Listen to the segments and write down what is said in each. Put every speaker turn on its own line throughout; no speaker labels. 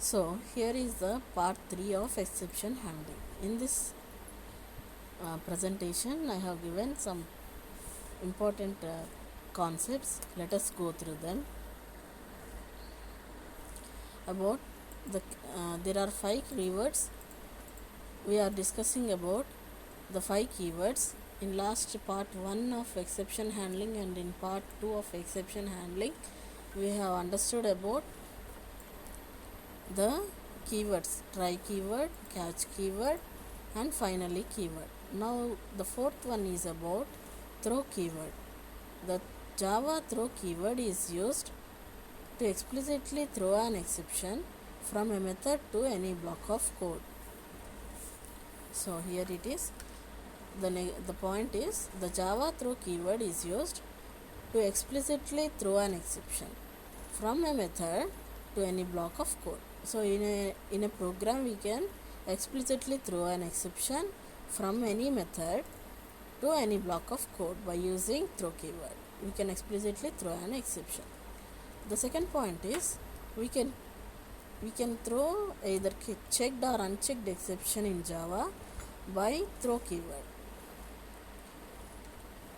So here is the part 3 of exception handling. In this presentation I have given some important concepts. Let us go through them. About the there are 5 keywords. We are discussing about the 5 keywords in last part 1 of exception handling, and in part 2 of exception handling we have understood about the keywords: try keyword, catch keyword, and finally keyword. Now the fourth one is about throw keyword. The Java throw keyword is used to explicitly throw an exception from a method to any block of code. So here it is. The point is, the Java throw keyword is used to explicitly throw an exception from a method to any block of code. So in a program we can explicitly throw an exception from any method to any block of code by using throw keyword. We can explicitly throw an exception. The second point is, we can throw either checked or unchecked exception in Java by throw keyword.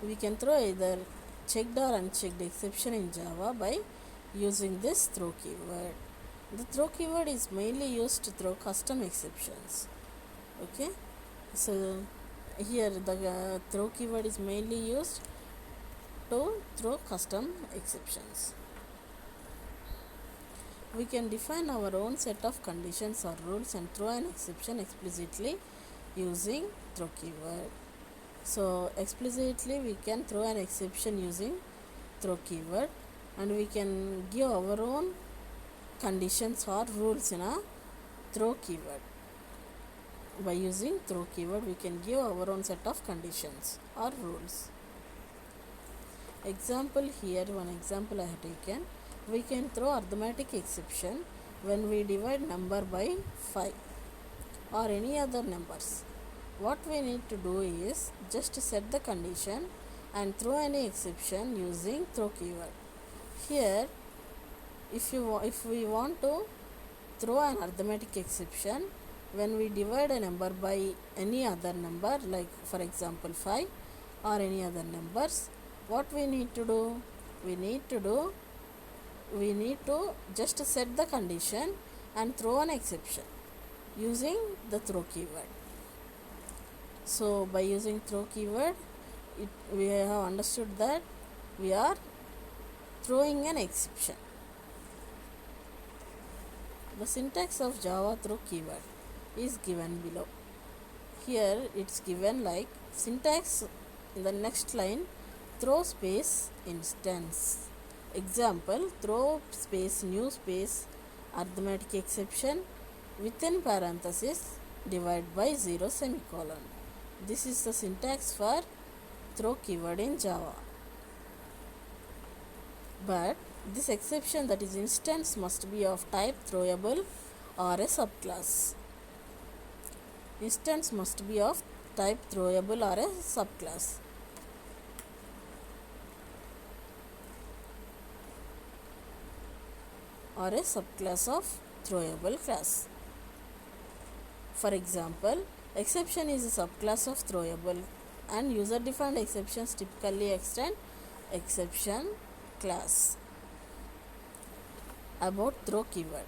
We can throw either checked or unchecked exception in Java by using this throw keyword. The throw keyword is mainly used to throw custom exceptions. Okay, so here the throw keyword is mainly used to throw custom exceptions. We can define our own set of conditions or rules and throw an exception explicitly using throw keyword. So explicitly we can throw an exception using throw keyword, and we can give our own conditions or rules in a throw keyword. By using throw keyword we can give our own set of conditions or rules. Example, here one example I have taken. We can throw arithmetic exception when we divide number by 5 or any other numbers. What we need to do is just set the condition and throw any exception using throw keyword. Here if we want to throw an arithmetic exception when we divide a number by any other number, like for example 5 or any other numbers, what we need to do? We need to just set the condition and throw an exception using the throw keyword. So by using throw keyword, we have understood that we are throwing an exception. The syntax of Java throw keyword is given below. Here it's given like syntax in the next line: throw space instance. Example, throw space new space arithmetic exception within parenthesis divide by 0 semicolon. This is the syntax for throw keyword in Java. But this exception, that is instance, must be of type throwable or a subclass. Instance must be of type throwable or a subclass. Or a subclass of throwable class. For example, exception is a subclass of throwable, and user defined exceptions typically extend exception class. About throw keyword.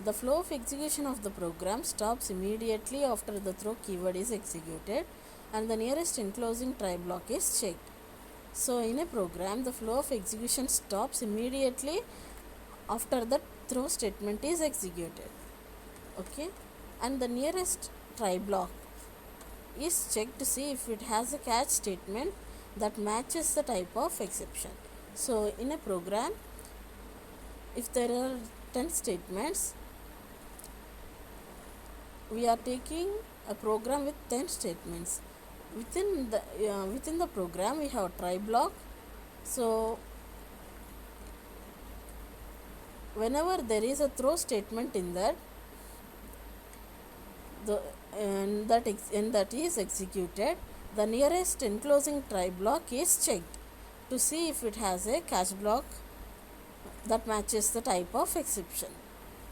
The flow of execution of the program stops immediately after the throw keyword is executed and the nearest enclosing try block is checked. So in a program, the flow of execution stops immediately after the throw statement is executed. Okay, and the nearest try block is checked to see if it has a catch statement that matches the type of exception. So in a program, if there are 10 statements, we are taking a program with 10 statements. Within the program we have a try block. So whenever there is a throw statement in that, that is executed, the nearest enclosing try block is checked to see if it has a catch block that matches the type of exception.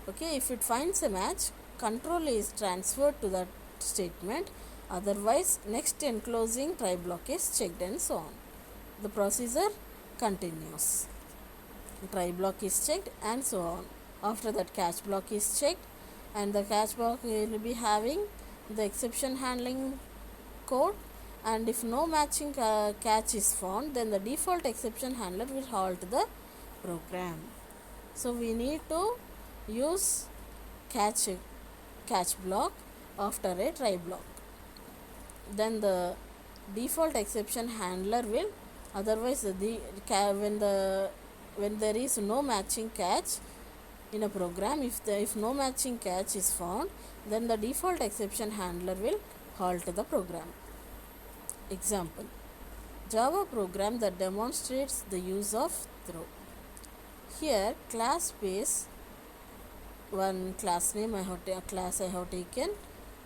Okay, if it finds a match, control is transferred to that statement. Otherwise, next enclosing try block is checked, and so on. The procedure continues. Try block is checked and so on. After that, catch block is checked, and the catch block will be having the exception handling code, and if no matching catch is found, then the default exception handler will halt the program. So we need to use catch block after a try block. Then the default exception handler will, otherwise when there is no matching catch in a program, if no matching catch is found, then the default exception handler will halt the program. Example: Java program that demonstrates the use of throw. Here class space one class name I have taken.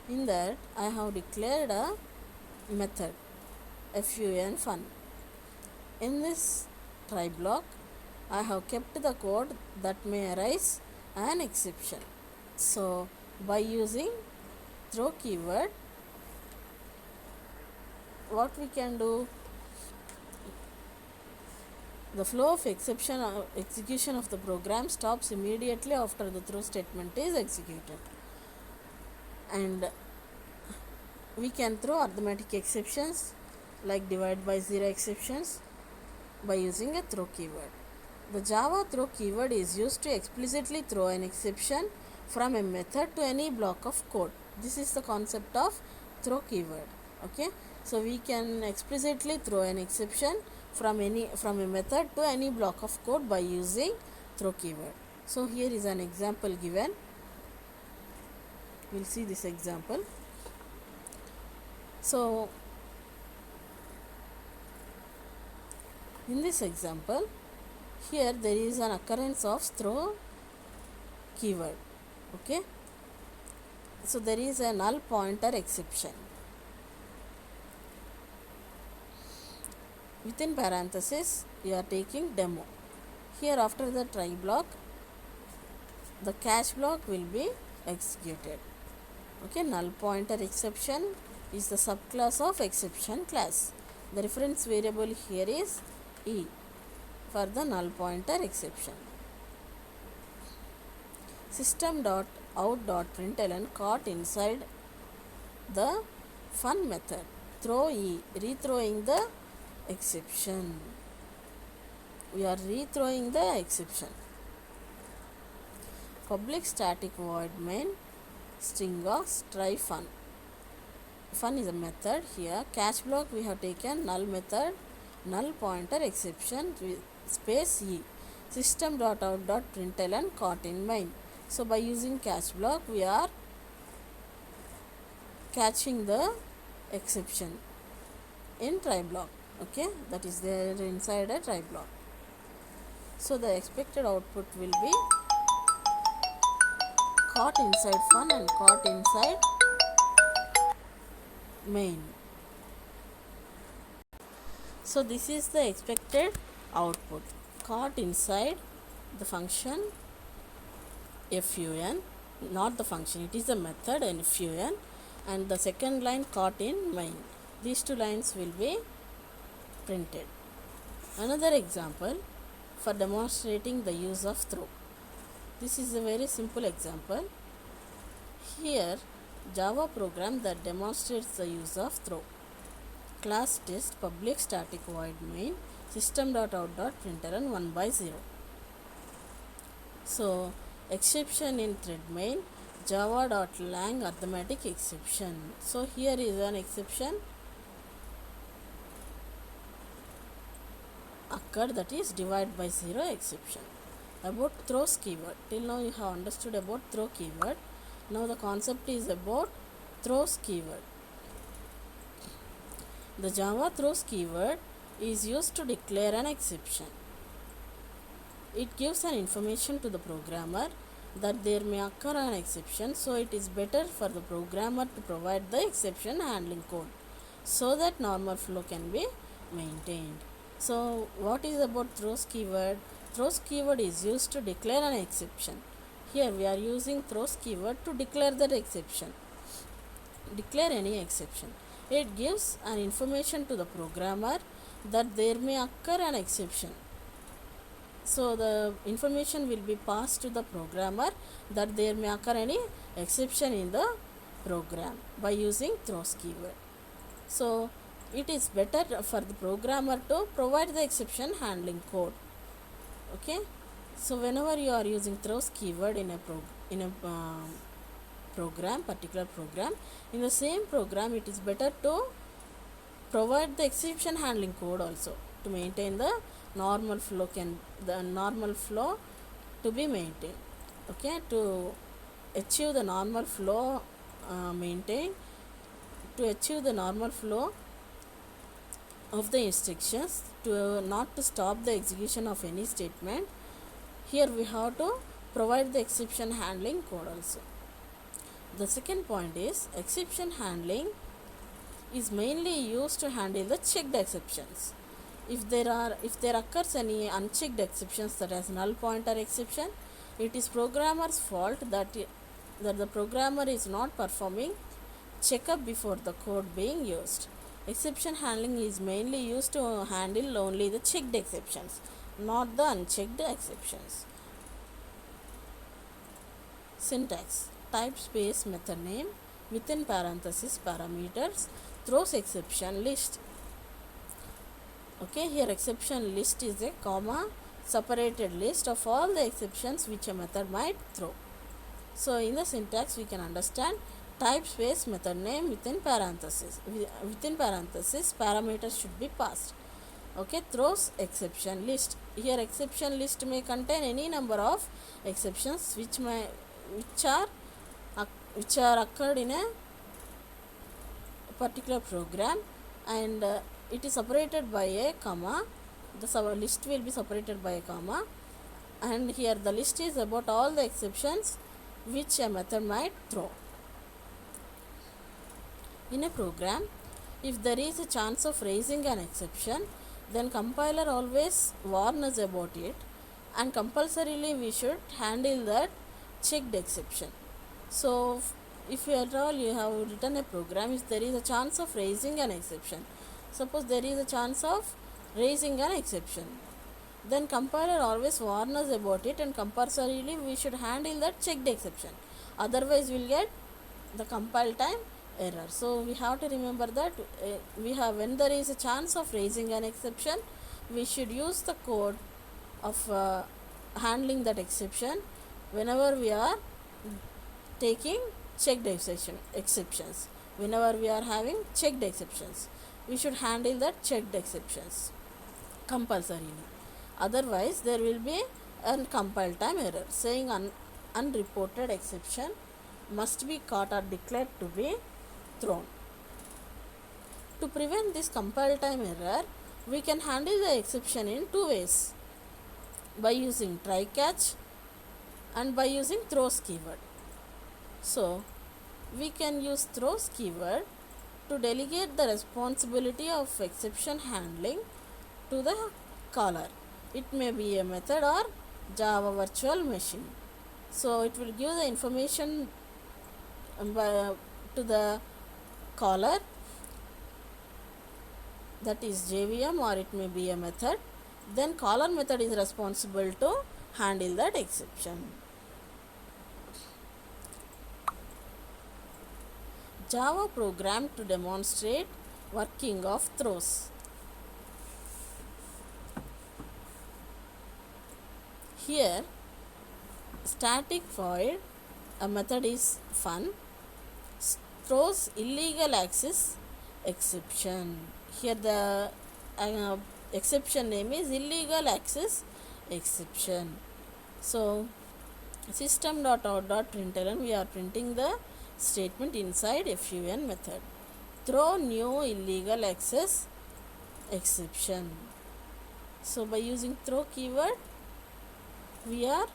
In that I have declared a method fun. In this try block, I have kept the code that may arise an exception. So by using throw keyword, what we can do, the flow of execution of the program stops immediately after the throw statement is executed, and we can throw arithmetic exceptions like divide by 0 exceptions by using a throw keyword. The Java throw keyword is used to explicitly throw an exception from a method to any block of code. This is the concept of throw keyword. Okay, so we can explicitly throw an exception from a method to any block of code by using throw keyword. So here is an example given. We'll see this example. So in this example, here there is an occurrence of throw keyword. Okay, so there is a null pointer exception. Within parenthesis, you are taking demo. Here after the try block, the catch block will be executed. Okay, null pointer exception is the subclass of exception class. The reference variable here is E for the null pointer exception. System.out.println caught inside the fun method throw E, rethrowing the exception. We are rethrowing the exception. Public static void main string of try fun. Fun is a method. Here catch block we have taken null method, null pointer exception with space E, system.out.println caught in main. So by using catch block, we are catching the exception in try block. Okay, that is there inside a try block. So the expected output will be caught inside fun and caught inside main. So this is the expected output, caught inside the function fun, not the function, it is the method and fun, and the second line caught in main. These two lines will be printed. Another example for demonstrating the use of throw. This is a very simple example. Here Java program that demonstrates the use of throw. Class test public static void main system.out.println 1/0. So exception in thread main java.lang arithmetic exception. So here is an exception occurred, that is divide by 0 exception. About throws keyword, till now you have understood about throw keyword. Now the concept is about throws keyword. The Java throws keyword is used to declare an exception. It gives an information to the programmer that there may occur an exception, so it is better for the programmer to provide the exception handling code so that normal flow can be maintained. So what is about throws keyword? Throws keyword is used to declare an exception. Here we are using throws keyword to declare that exception. Declare any exception. It gives an information to the programmer that there may occur an exception. So the information will be passed to the programmer that there may occur any exception in the program by using throws keyword. So it is better for the programmer to provide the exception handling code. Okay, so whenever you are using throws keyword in a particular program, in the same program it is better to provide the exception handling code also to maintain the normal flow to be maintained. Okay, to achieve the normal flow to achieve the normal flow of the instructions, to not to stop the execution of any statement, here we have to provide the exception handling code also. The second point is exception handling is mainly used to handle the checked exceptions. If there occurs any unchecked exceptions, such as null pointer exception, it is programmer's fault that the programmer is not performing checkup before the code being used. Exception handling is mainly used to handle only the checked exceptions, not the unchecked exceptions. Syntax: type space method name within parenthesis parameters throws exception list. Okay, here exception list is a comma separated list of all the exceptions which a method might throw. So in the syntax we can understand type space method name within parenthesis parameters should be passed. Okay, throws exception list. Here exception list may contain any number of exceptions which are occurred in a particular program, and it is separated by a comma. The list will be separated by a comma, and here the list is about all the exceptions which a method might throw. In a program, if there is a chance of raising an exception, then compiler always warns us about it, and compulsorily we should handle that checked exception. So if at all you have written a program, if there is a chance of raising an exception, suppose there is a chance of raising an exception, then compiler always warns us about it, and compulsorily we should handle that checked exception, otherwise we will get the compile time error. So we have to remember that when there is a chance of raising an exception, we should use the code of handling that exception whenever we are taking checked exceptions. Whenever we are having checked exceptions, we should handle that checked exceptions compulsorily. Otherwise there will be a compile time error saying unreported exception must be caught or declared to be thrown. To prevent this compile time error, we can handle the exception in two ways: by using try catch and by using throws keyword. So we can use throws keyword to delegate the responsibility of exception handling to the caller. It may be a method or Java virtual machine. So it will give the information to the caller, that is JVM, or it may be a method. Then caller method is responsible to handle that exception. Java program to demonstrate working of throws. Here static void a method is fun throws illegal access exception. Here the exception name is illegal access exception. So system.out.println, we are printing the statement inside fun method. Throw new illegal access exception. So by using throw keyword, we are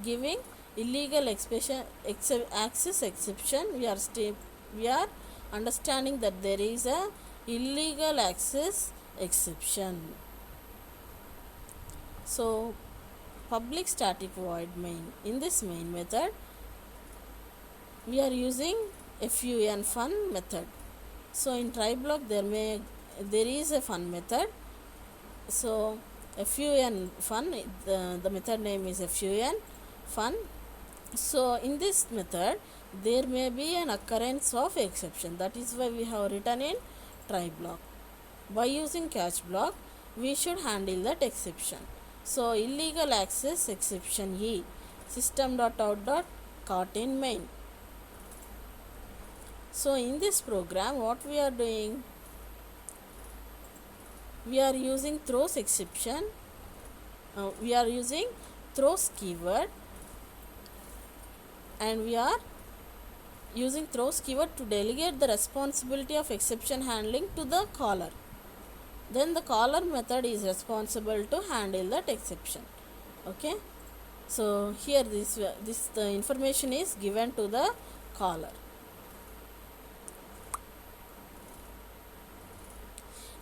giving illegal access exception. We are understanding that there is a illegal access exception. So public static void main. In this main method, we are using fun fun method. So in try block there is a fun method. So fun fun, the method name is fun fun. So in this method there may be an occurrence of exception. That is why we have written in try block. By using catch block, we should handle that exception. So illegal access exception E, system.out.caught in main. So in this program, what we are doing? We are using throws exception. We are using throws keyword, and we are using throws keyword to delegate the responsibility of exception handling to the caller. Then the caller method is responsible to handle that exception. Okay. So here this the information is given to the caller.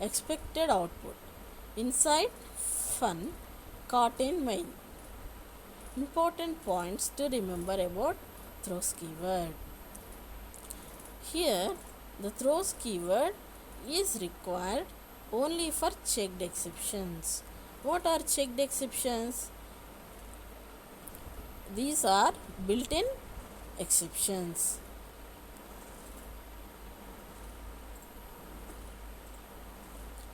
Expected output inside fun caught in main. Important points to remember about throws keyword. Here the throws keyword is required only for checked exceptions. What are checked exceptions? These are built-in exceptions.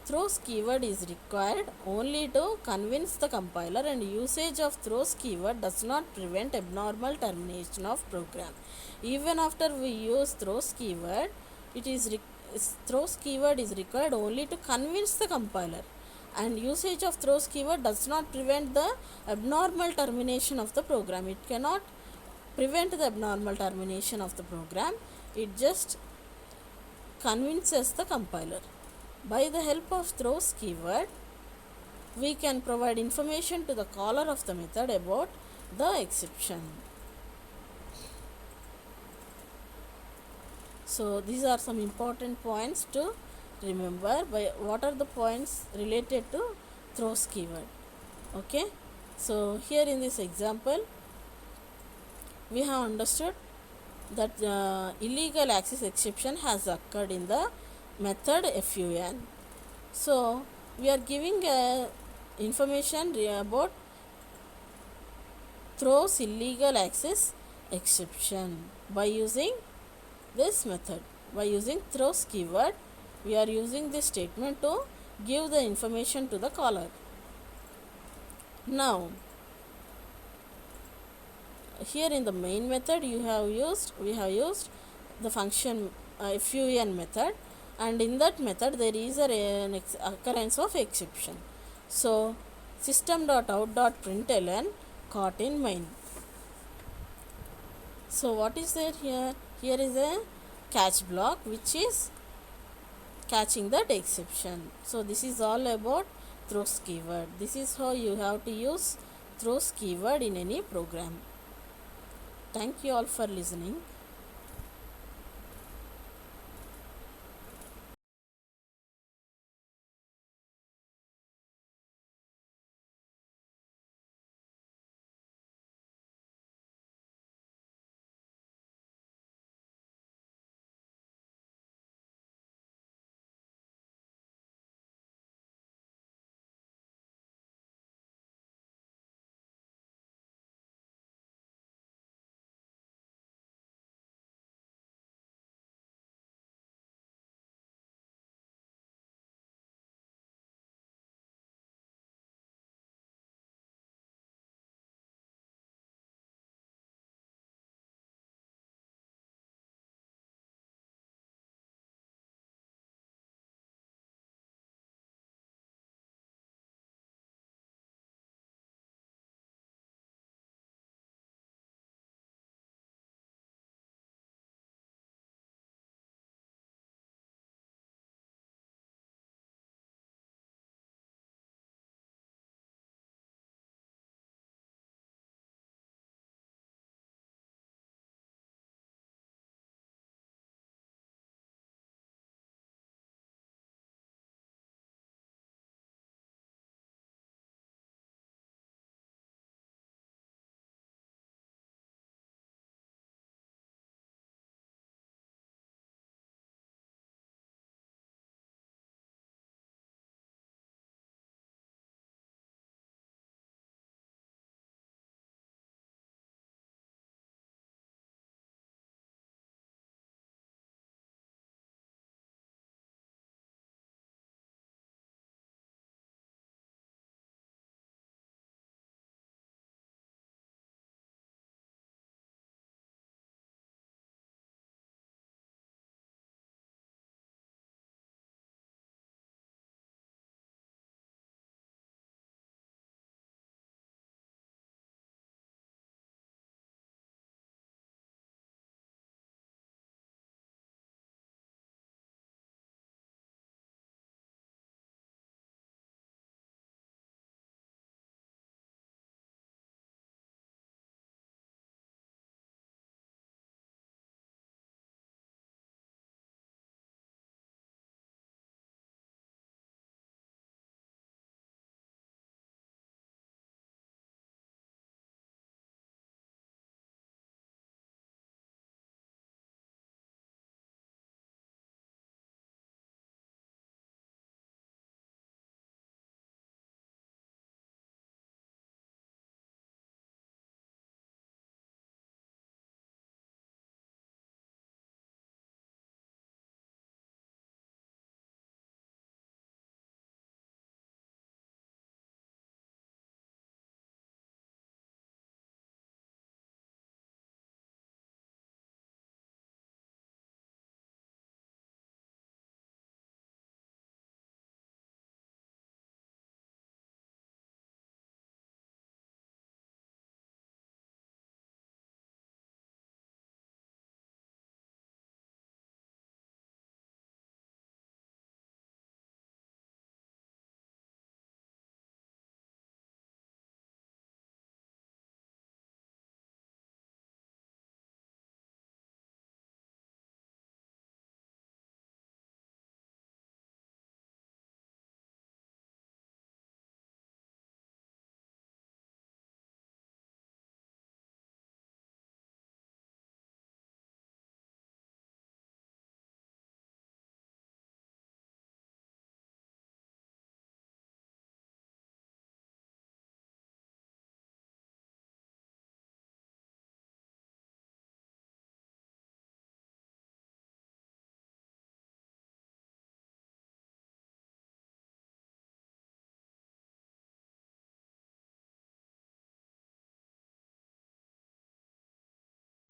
Throws keyword is required only to convince the compiler, and usage of throws keyword does not prevent abnormal termination of program. Even after we use throws keyword, throws keyword is required only to convince the compiler, and usage of throws keyword does not prevent the abnormal termination of the program. It cannot prevent the abnormal termination of the program. It just convinces the compiler. By the help of throws keyword, we can provide information to the caller of the method about the exception. So these are some important points to remember. What are the points related to throws keyword? Okay. So here in this example, we have understood that illegal access exception has occurred in the method fun. So we are giving information about throws illegal access exception by using this method. By using throws keyword, we are using this statement to give the information to the caller. Now here in the main method we have used the function fun method, and in that method there is an occurrence of exception. So system.out.println caught in main. So what is there here? Here is a catch block which is catching that exception. So this is all about throws keyword. This is how you have to use throws keyword in any program. Thank you all for listening.